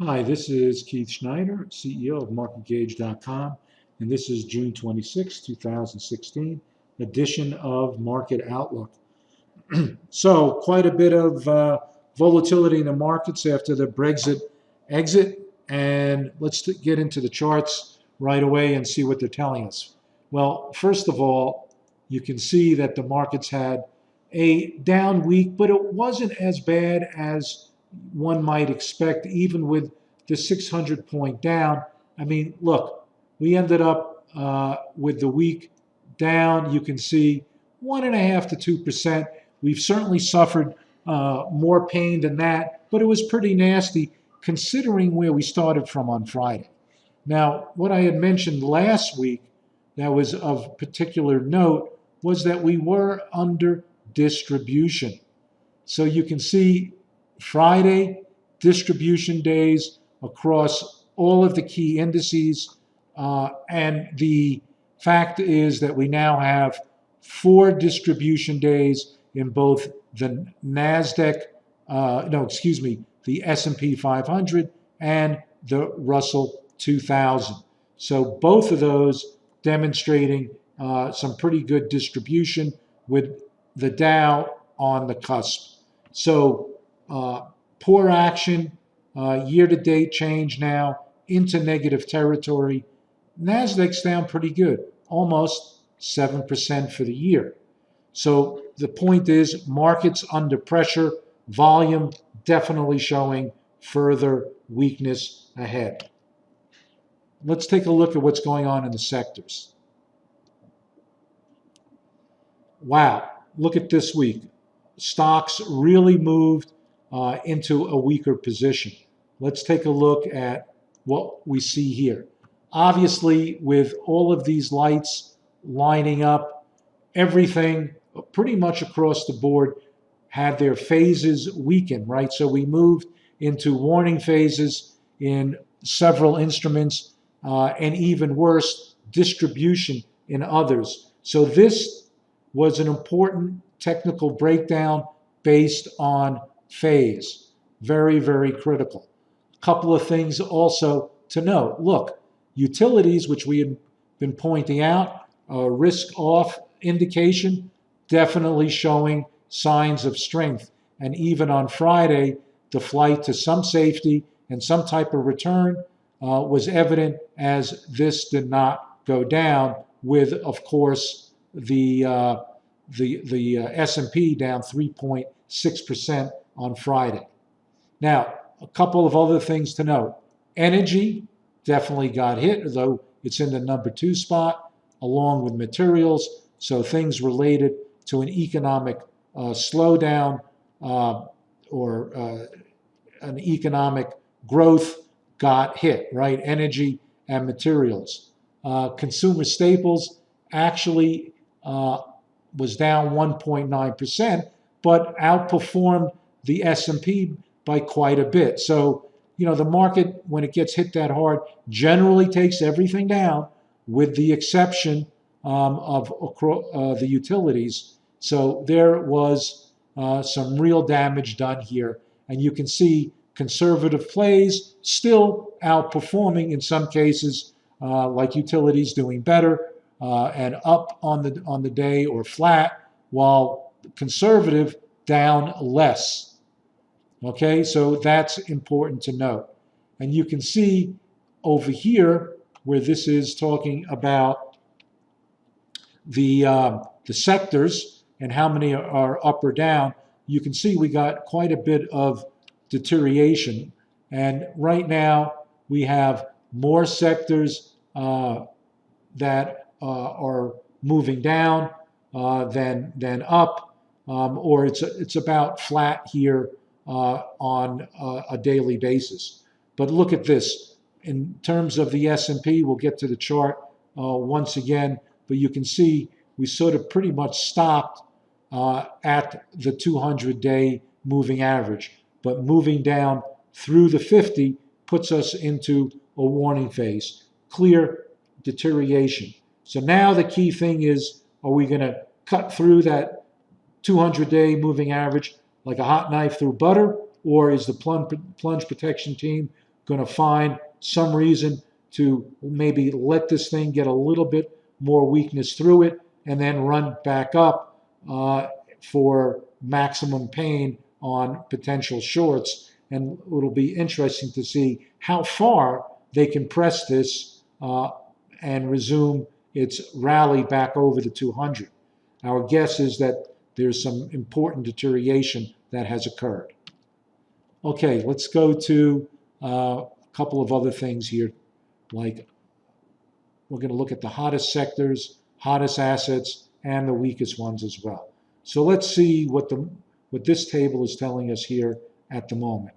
Hi, this is Keith Schneider, CEO of MarketGauge.com, and this is June 26, 2016 edition of Market Outlook. So, quite a bit of volatility in the markets after the Brexit exit, and let's get into the charts right away and see what they're telling us. Well, first of all, you can see that the markets had a down week, but it wasn't as bad as one might expect, even with the 600-point down. I mean, look, we ended up with the week down. You can see 1.5% to 2%. We've certainly suffered more pain than that, but it was pretty nasty considering where we started from on Friday. Now, what I had mentioned last week that was of particular note was that we were under distribution. So you can see Friday distribution days across all of the key indices. And the fact is that we now have 4 distribution days in both the NASDAQ, the S&P 500 and the Russell 2000. So both of those demonstrating some pretty good distribution with the Dow on the cusp. So poor action, year-to-date change now into negative territory. NASDAQ's down pretty good, almost 7% for the year. So the point is, markets under pressure, volume definitely showing further weakness ahead. Let's take a look at what's going on in the sectors. Wow, look at this week. Stocks really moved into a weaker position. Let's take a look at what we see here. Obviously, with all of these lights lining up, everything pretty much across the board had their phases weaken, right? So we moved into warning phases in several instruments, and even worse, distribution in others. So this was an important technical breakdown based on phase. Very, very critical. A couple of things also to note. Look, utilities, which we had been pointing out, risk-off indication, definitely showing signs of strength. And even on Friday, the flight to some safety and some type of return was evident, as this did not go down with, of course, the S&P down 3.6% on Friday. Now, a couple of other things to note. Energy definitely got hit, though it's in the number 2 spot, along with materials. So things related to an economic slowdown or an economic growth got hit, right? Energy and materials. Consumer staples actually was down 1.9%, but outperformed the S&P by quite a bit. So, the market, when it gets hit that hard, generally takes everything down, with the exception of the utilities. So there was some real damage done here. And you can see conservative plays still outperforming in some cases, like utilities doing better and up on the day, or flat, while conservative down less. Okay, so that's important to note. And you can see over here where this is talking about the sectors and how many are up or down. You can see we got quite a bit of deterioration. And right now we have more sectors that are moving down than up, or it's about flat here on a daily basis. But look at this. In terms of the S&P, we'll get to the chart once again, but you can see we sort of pretty much stopped at the 200-day moving average. But moving down through the 50 puts us into a warning phase. Clear deterioration. So now the key thing is, are we going to cut through that 200-day moving average like a hot knife through butter, or is the plunge protection team going to find some reason to maybe let this thing get a little bit more weakness through it and then run back up for maximum pain on potential shorts. And it'll be interesting to see how far they can press this and resume its rally back over the 200. Our guess is that there's some important deterioration that has occurred. Okay, let's go to a couple of other things here. Like, we're going to look at the hottest sectors, hottest assets, and the weakest ones as well. So let's see what this table is telling us here at the moment.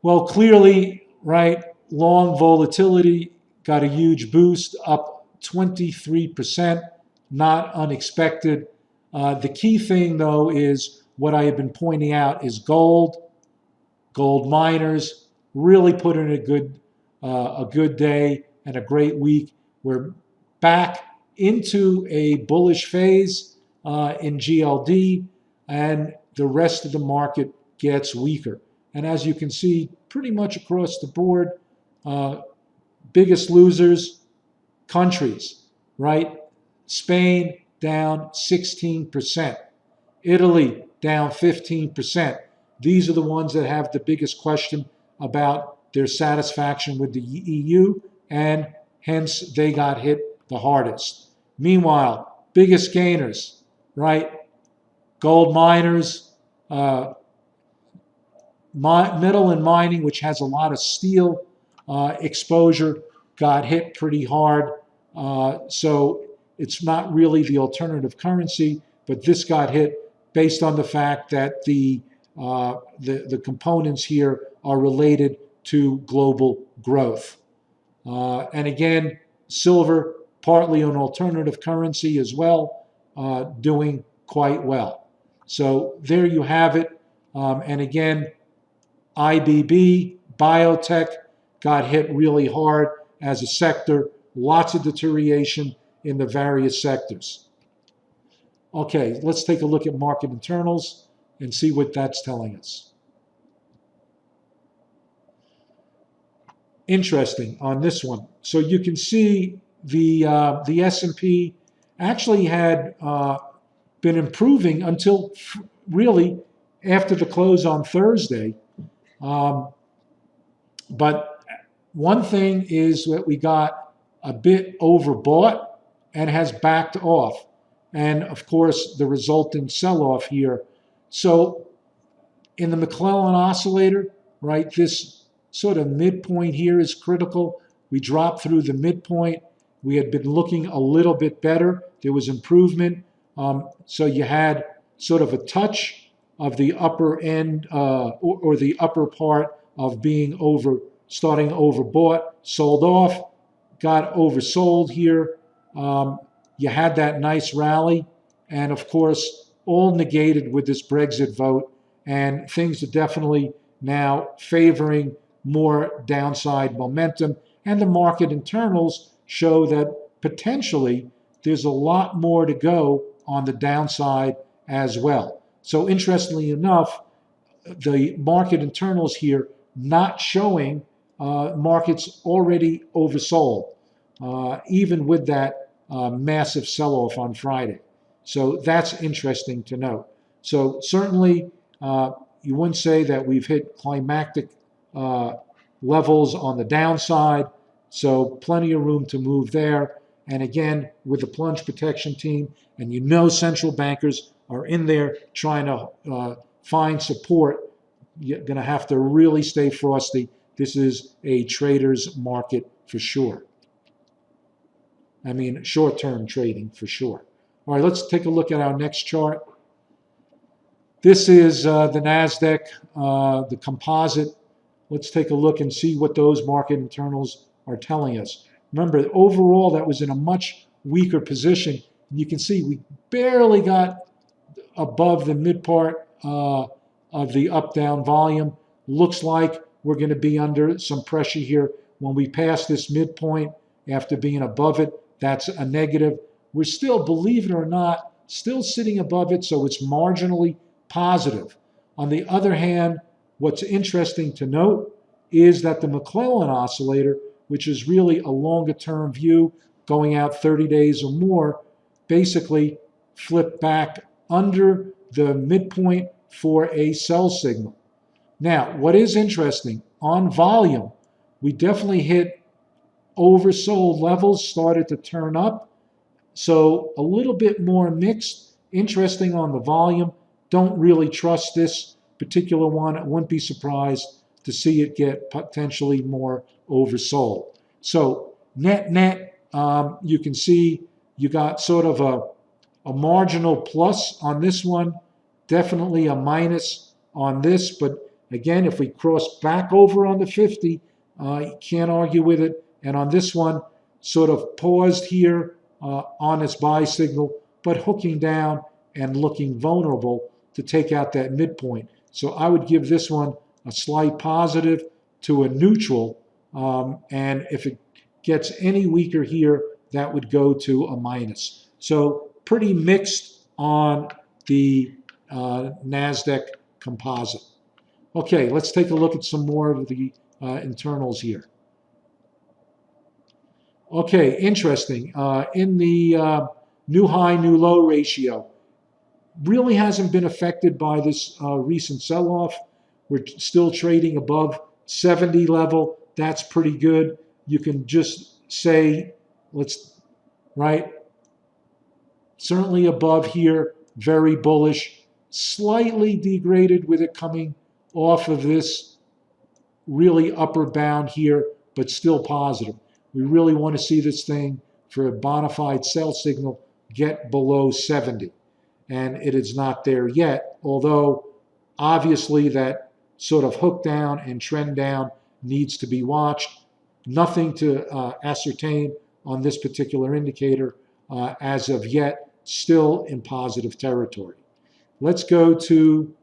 Well, clearly, right, long volatility got a huge boost, up 23%, not unexpected. The key thing, though, is what I have been pointing out is gold. Gold miners really put in a good day and a great week. We're back into a bullish phase in GLD, and the rest of the market gets weaker. And as you can see, pretty much across the board, biggest losers, countries, right? Spain down 16%. Italy down 15%. These are the ones that have the biggest question about their satisfaction with the EU, and hence they got hit the hardest. Meanwhile, biggest gainers, right? Gold miners, metal and mining, which has a lot of steel exposure, got hit pretty hard. So it's not really the alternative currency, but this got hit based on the fact that the components here are related to global growth. And again, silver, partly an alternative currency as well, doing quite well. So there you have it. And again, IBB, biotech, got hit really hard as a sector. Lots of deterioration in the various sectors. Okay, let's take a look at market internals and see what that's telling us. Interesting on this one. So you can see the S&P actually had been improving until really after the close on Thursday. But one thing is that we got a bit overbought and has backed off. And of course, the resultant sell-off here. So in the McClellan oscillator, right, this sort of midpoint here is critical. We dropped through the midpoint. We had been looking a little bit better. There was improvement. So you had sort of a touch of the upper end or the upper part of being starting overbought, sold off, got oversold here. You had that nice rally, and of course, all negated with this Brexit vote, and things are definitely now favoring more downside momentum, and the market internals show that potentially there's a lot more to go on the downside as well. So interestingly enough, the market internals here not showing markets already oversold, even with that massive sell-off on Friday. So that's interesting to note. So certainly you wouldn't say that we've hit climactic levels on the downside, so plenty of room to move there. And again, with the plunge protection team, and you know central bankers are in there trying to find support, you're going to have to really stay frosty. This is a trader's market for sure. I mean, short-term trading for sure. All right, let's take a look at our next chart. This is the NASDAQ, the composite. Let's take a look and see what those market internals are telling us. Remember, overall, that was in a much weaker position. And you can see we barely got above the mid part of the up-down volume. Looks like we're going to be under some pressure here. When we pass this midpoint after being above it, that's a negative. We're still, believe it or not, still sitting above it, so it's marginally positive. On the other hand, what's interesting to note is that the McClellan oscillator, which is really a longer term view going out 30 days or more, basically flipped back under the midpoint for a sell signal. Now, what is interesting, on volume, we definitely hit oversold levels, started to turn up. So a little bit more mixed. Interesting on the volume. Don't really trust this particular one. I wouldn't be surprised to see it get potentially more oversold. So net, you can see you got sort of a marginal plus on this one, definitely a minus on this. But again, if we cross back over on the 50, you can't argue with it. And on this one, sort of paused here on its buy signal, but hooking down and looking vulnerable to take out that midpoint. So I would give this one a slight positive to a neutral. And if it gets any weaker here, that would go to a minus. So pretty mixed on the NASDAQ composite. Okay, let's take a look at some more of the internals here. Okay, interesting. In the new high, new low ratio, really hasn't been affected by this recent sell-off. We're still trading above 70 level. That's pretty good. You can just say, certainly above here, very bullish, slightly degraded with it coming off of this really upper bound here, but still positive. We really want to see this thing for a bona fide sell signal get below 70. And it is not there yet, although obviously that sort of hook down and trend down needs to be watched. Nothing to ascertain on this particular indicator as of yet, still in positive territory. Let's go to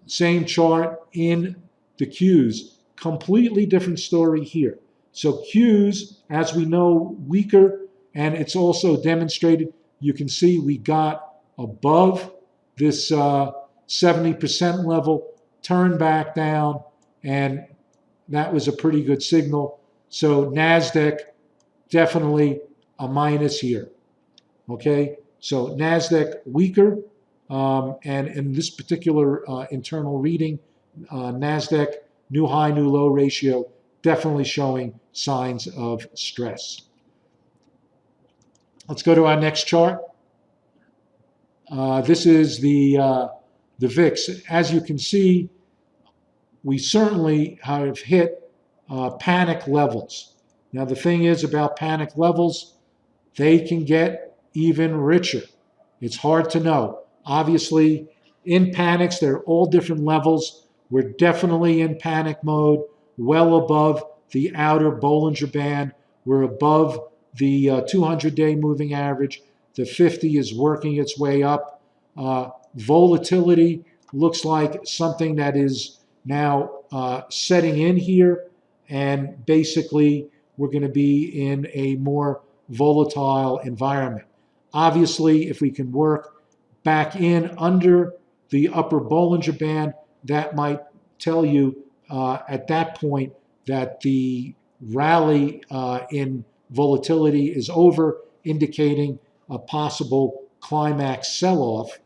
same chart in the Qs. Completely different story here. So Qs, as we know, weaker, and it's also demonstrated. You can see we got above this 70% level, turned back down, and that was a pretty good signal. So NASDAQ, definitely a minus here. Okay, so NASDAQ weaker, and in this particular internal reading, NASDAQ new high, new low ratio, definitely showing signs of stress. Let's go to our next chart. This is the VIX. As you can see, we certainly have hit panic levels. Now, the thing is about panic levels, they can get even richer. It's hard to know. Obviously, in panics, they're all different levels. We're definitely in panic mode, well above the outer Bollinger Band. We're above the 200-day moving average. The 50 is working its way up. Volatility looks like something that is now setting in here, and basically we're going to be in a more volatile environment. Obviously, if we can work back in under the upper Bollinger Band, that might tell you at that point that the rally in volatility is over, indicating a possible climax sell-off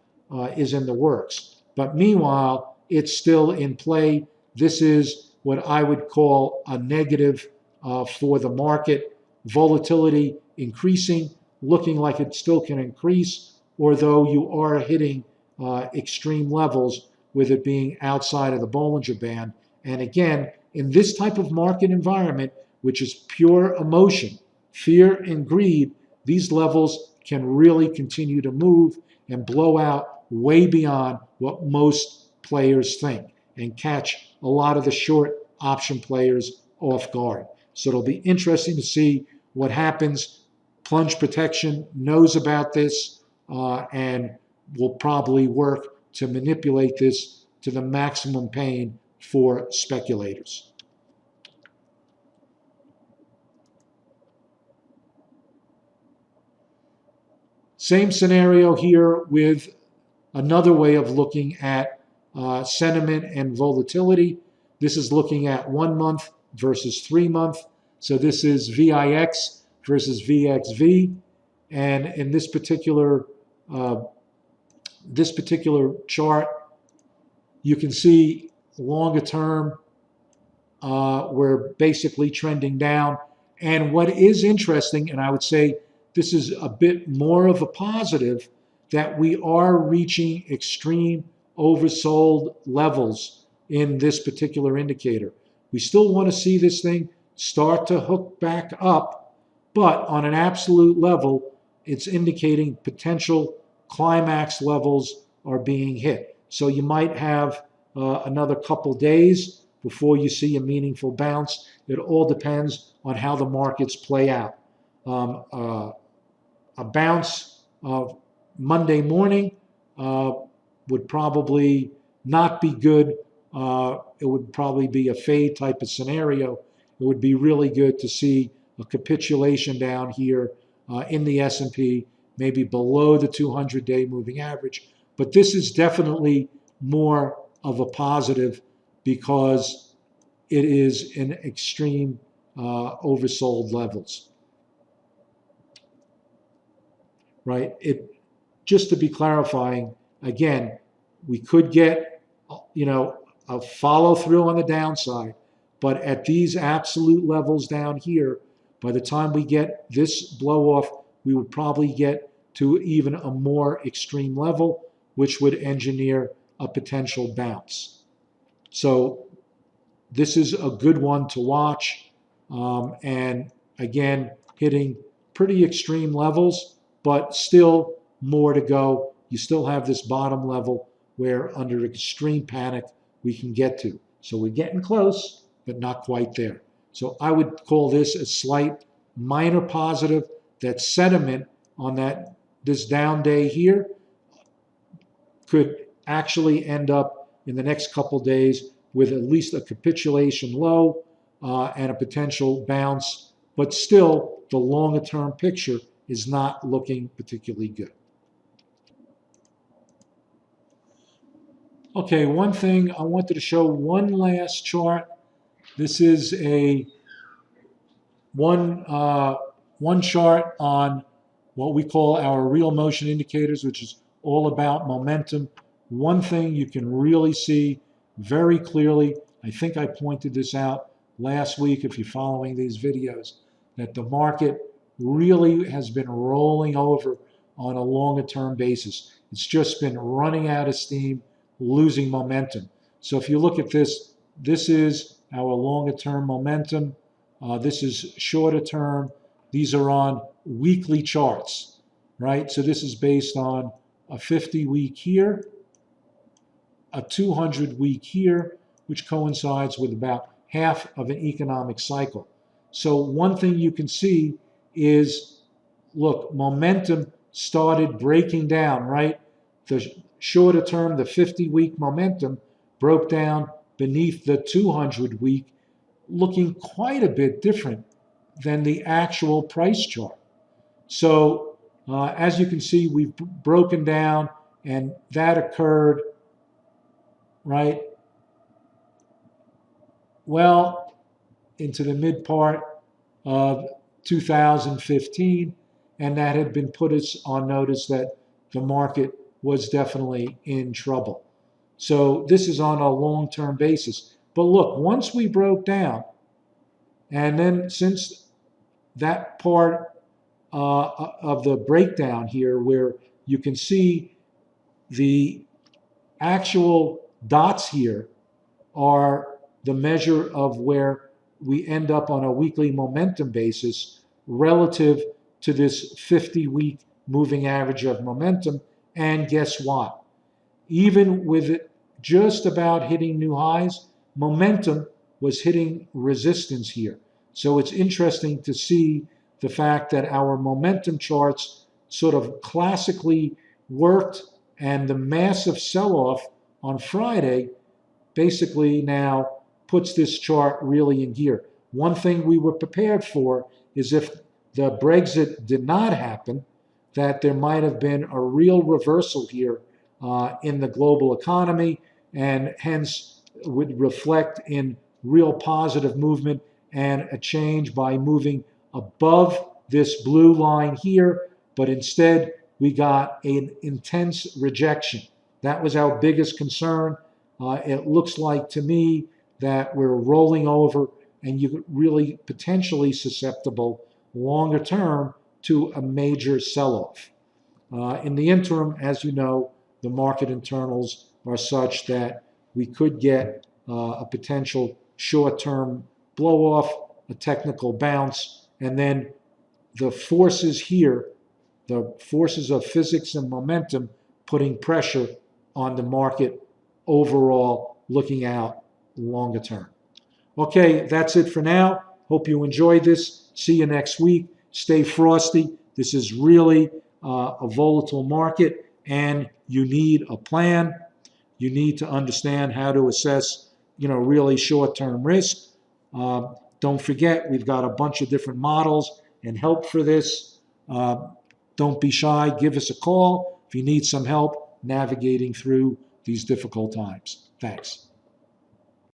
is in the works. But meanwhile, it's still in play. This is what I would call a negative for the market. Volatility increasing, looking like it still can increase, although you are hitting extreme levels with it being outside of the Bollinger Band. And again, in this type of market environment, which is pure emotion, fear and greed, these levels can really continue to move and blow out way beyond what most players think and catch a lot of the short option players off guard. So it'll be interesting to see what happens. Plunge Protection knows about this and will probably work to manipulate this to the maximum pain for speculators. Same scenario here with another way of looking at sentiment and volatility. This is looking at 1 month versus 3 month. So this is VIX versus VXV. And in this particular chart, you can see longer term, we're basically trending down. And what is interesting, and I would say this is a bit more of a positive, that we are reaching extreme oversold levels in this particular indicator. We still want to see this thing start to hook back up, but on an absolute level, it's indicating potential climax levels are being hit. So you might have another couple days before you see a meaningful bounce. It all depends on how the markets play out. A bounce Monday morning would probably not be good. It would probably be a fade type of scenario. It would be really good to see a capitulation down here in the S&P, maybe below the 200-day moving average. But this is definitely more of a positive because it is in extreme oversold levels. Right? Just to be clarifying, again, we could get, a follow through on the downside, but at these absolute levels down here, by the time we get this blow off, we would probably get to even a more extreme level, which would engineer a potential bounce. So this is a good one to watch. And again, hitting pretty extreme levels, but still more to go. You still have this bottom level where under extreme panic we can get to. So we're getting close, but not quite there. So I would call this a slight minor positive. That sentiment on this down day here could actually end up in the next couple days with at least a capitulation low and a potential bounce, but still the longer term picture is not looking particularly good. Okay, one thing I wanted to show, one last chart. This is one chart on what we call our real motion indicators, which is all about momentum. One thing you can really see very clearly, I think I pointed this out last week if you're following these videos, that the market really has been rolling over on a longer term basis. It's just been running out of steam, losing momentum. So if you look at this, this is our longer term momentum. This is shorter term. These are on weekly charts, right? So this is based on a 50-week here, a 200-week here, which coincides with about half of an economic cycle. So one thing you can see is, look, momentum started breaking down, right? The shorter term, the 50-week momentum broke down beneath the 200-week, looking quite a bit different than the actual price chart. So as you can see, we've broken down, and that occurred, right, well, into the mid part of 2015, and that had been put us on notice that the market was definitely in trouble. So this is on a long-term basis. But look, once we broke down, and then since that part of the breakdown here, where you can see the actual dots here are the measure of where we end up on a weekly momentum basis relative to this 50-week moving average of momentum. And guess what? Even with it just about hitting new highs, momentum was hitting resistance here. So it's interesting to see the fact that our momentum charts sort of classically worked, and the massive sell-off on Friday basically now puts this chart really in gear. One thing we were prepared for is if the Brexit did not happen, that there might have been a real reversal here in the global economy. and hence would reflect in real positive movement and a change by moving above this blue line here, but instead we got an intense rejection. That was our biggest concern. It looks like to me that we're rolling over and you're really potentially susceptible longer term to a major sell-off. In the interim, as you know, the market internals are such that we could get a potential short-term blow-off, a technical bounce, and then the forces here, the forces of physics and momentum, putting pressure on the market overall, looking out longer term. Okay, that's it for now. Hope you enjoyed this. See you next week. Stay frosty. This is really a volatile market, and you need a plan. You need to understand how to assess, really short-term risk. Don't forget, we've got a bunch of different models and help for this. Don't be shy. Give us a call if you need some help navigating through these difficult times. Thanks.